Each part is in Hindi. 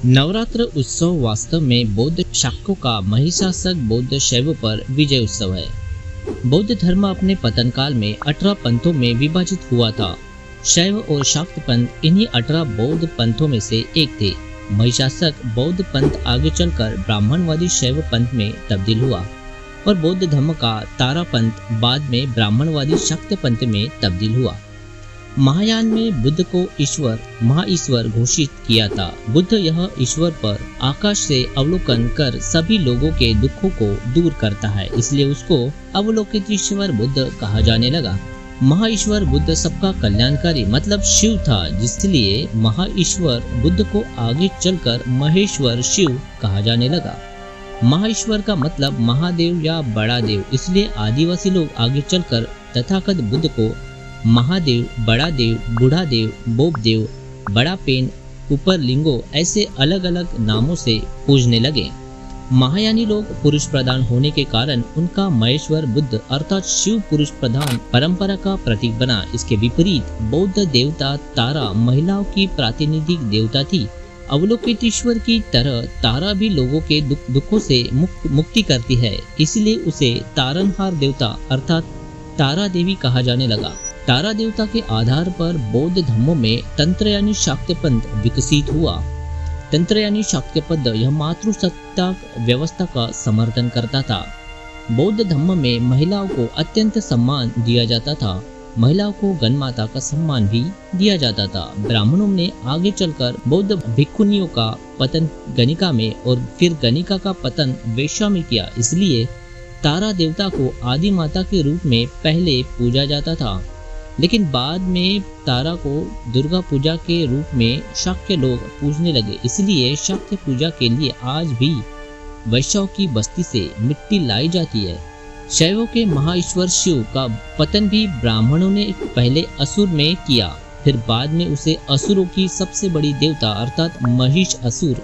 नवरात्र उत्सव वास्तव में बौद्ध शाक्यों का महिषासुर बौद्ध शैवों पर विजय उत्सव है। बौद्ध धर्म अपने पतन काल में 18 पंथों में विभाजित हुआ था। शैव और शाक्त पंथ इन्हीं 18 बौद्ध पंथों में से एक थे। महिषासुर बौद्ध पंथ आगे चलकर ब्राह्मणवादी शैव पंथ में तब्दील हुआ और बौद्ध धर्म का तारा पंथ बाद में ब्राह्मणवादी शाक्त पंथ में तब्दील हुआ। महायान में बुद्ध को ईश्वर महाईश्वर घोषित किया था। बुद्ध यह ईश्वर पर आकाश से अवलोकन कर सभी लोगों के दुखों को दूर करता है, इसलिए उसको अवलोकित ईश्वर बुद्ध कहा जाने लगा। महाईश्वर बुद्ध सबका कल्याणकारी मतलब शिव था, जिसलिए महाईश्वर बुद्ध को आगे चलकर महेश्वर शिव कहा जाने लगा। महाईश्वर का मतलब महादेव या बड़ा देव, इसलिए आदिवासी लोग आगे चलकर तथागत बुद्ध को महादेव, बड़ा देव, बूढ़ा देव, बोप देव, बड़ा पेन, ऊपर लिंगो ऐसे अलग अलग नामों से पूजने लगे। महायानी लोग पुरुष प्रधान होने के कारण उनका महेश्वर बुद्ध अर्थात शिव पुरुष प्रधान परंपरा का प्रतीक बना। इसके विपरीत बौद्ध देवता तारा महिलाओं की प्रातिनिधिक देवता थी। अवलोकित ईश्वर की तरह तारा भी लोगों के दुखों से मुक्ति करती है, इसलिए उसे तारनहार देवता अर्थात तारा देवी कहा जाने लगा। तारा देवता के आधार पर बौद्ध धर्मों में तंत्र यानी शाक्य पंथ विकसित हुआ। तंत्र यानी शाक्य पंथ यह मातृसत्ता व्यवस्था का समर्थन करता था। बौद्ध धर्म में महिलाओं को अत्यंत सम्मान दिया जाता था। महिलाओं को गणमाता का सम्मान भी दिया जाता था। ब्राह्मणों ने आगे चलकर बौद्ध भिक्षुनियों का पतन गणिका में और फिर गणिका का पतन वेश्या में किया, इसलिए तारा देवता को आदि माता के रूप में पहले पूजा जाता था, लेकिन बाद में तारा को दुर्गा पूजा के रूप में शाक्य लोग पूजने लगे। इसलिए शाक्य पूजा के लिए आज भी वैश्यों की बस्ती से मिट्टी लाई जाती है। शैवों के महाईश्वर शिव का पतन भी ब्राह्मणों ने पहले असुर में किया, फिर बाद में उसे असुरों की सबसे बड़ी देवता अर्थात महिषासुर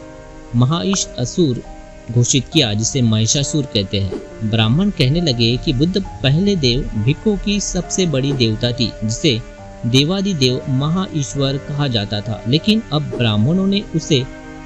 महाईश असुर घोषित किया, जिसे महिषासुर कहते हैं। ब्राह्मण कहने लगे कि बुद्ध पहले देव भिक्षुओं की सबसे बड़ी देवता थी, जिसे देवादिदेव महाईश्वर कहा जाता था, लेकिन अब ब्राह्मणों ने उसे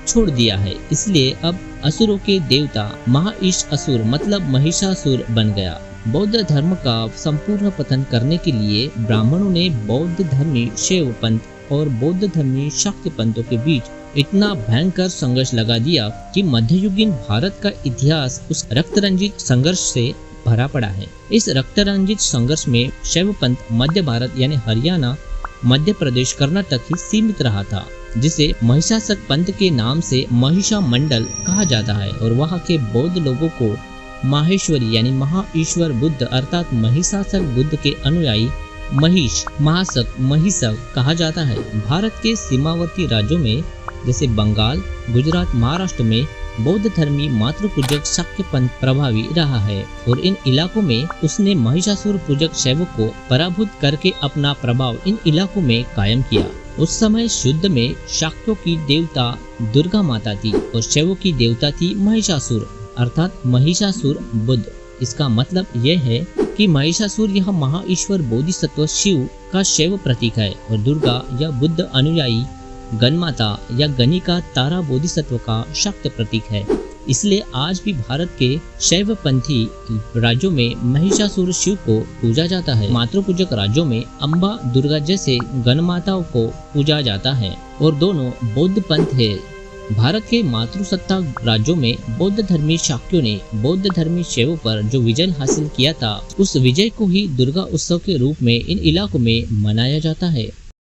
छोड़ दिया है, इसलिए अब असुरों के देवता महाईश असुर मतलब महिषासुर बन गया। बौद्ध धर्म का संपूर्ण पतन करने के लिए ब्राह्मणों ने बौद्ध धर्मी शैव पंथ और बौद्ध धर्मी शाक्त पंथों के बीच इतना भयंकर संघर्ष लगा दिया कि मध्ययुगीन भारत का इतिहास उस रक्तरंजित संघर्ष से भरा पड़ा है। इस रक्तरंजित संघर्ष में शैव पंथ मध्य भारत यानी हरियाणा, मध्य प्रदेश, कर्नाटक ही सीमित रहा था, जिसे महिषासुर पंथ के नाम से महिषा मंडल कहा जाता है, और वहाँ के बौद्ध लोगों को माहेश्वरी यानी महाईश्वर बुद्ध अर्थात महिषासुर बुद्ध के अनुयायी महिष महासक महिषक कहा जाता है। भारत के सीमावर्ती राज्यों में जैसे बंगाल, गुजरात, महाराष्ट्र में बौद्ध धर्मी मातृपूजक शाक्य पंथ प्रभावी रहा है, और इन इलाकों में उसने महिषासुर पूजक शैवों को पराभूत करके अपना प्रभाव इन इलाकों में कायम किया। उस समय शुद्ध में शाक्यों की देवता दुर्गा माता थी और शैवों की देवता थी महिषासुर अर्थात महिषासुर बुद्ध। इसका मतलब यह है कि महिषासुर यह महाईश्वर बोधिसत्व शिव का शैव प्रतीक है और दुर्गा या बुद्ध अनुयायी गणमाता या गणिका तारा बोधिसत्व का शाक्त प्रतीक है। इसलिए आज भी भारत के शैव पंथी राज्यों में महिषासुर शिव को पूजा जाता है। मातृपूजक राज्यों में अम्बा दुर्गा जैसे गणमाताओं को पूजा जाता है और दोनों बौद्ध पंथ है। भारत के मातृसत्ता राज्यों में बौद्ध धर्मी शाक्यों ने बौद्ध धर्मी शैवों पर जो विजय हासिल किया था, उस विजय को ही दुर्गा उत्सव के रूप में इन इलाकों में मनाया जाता है।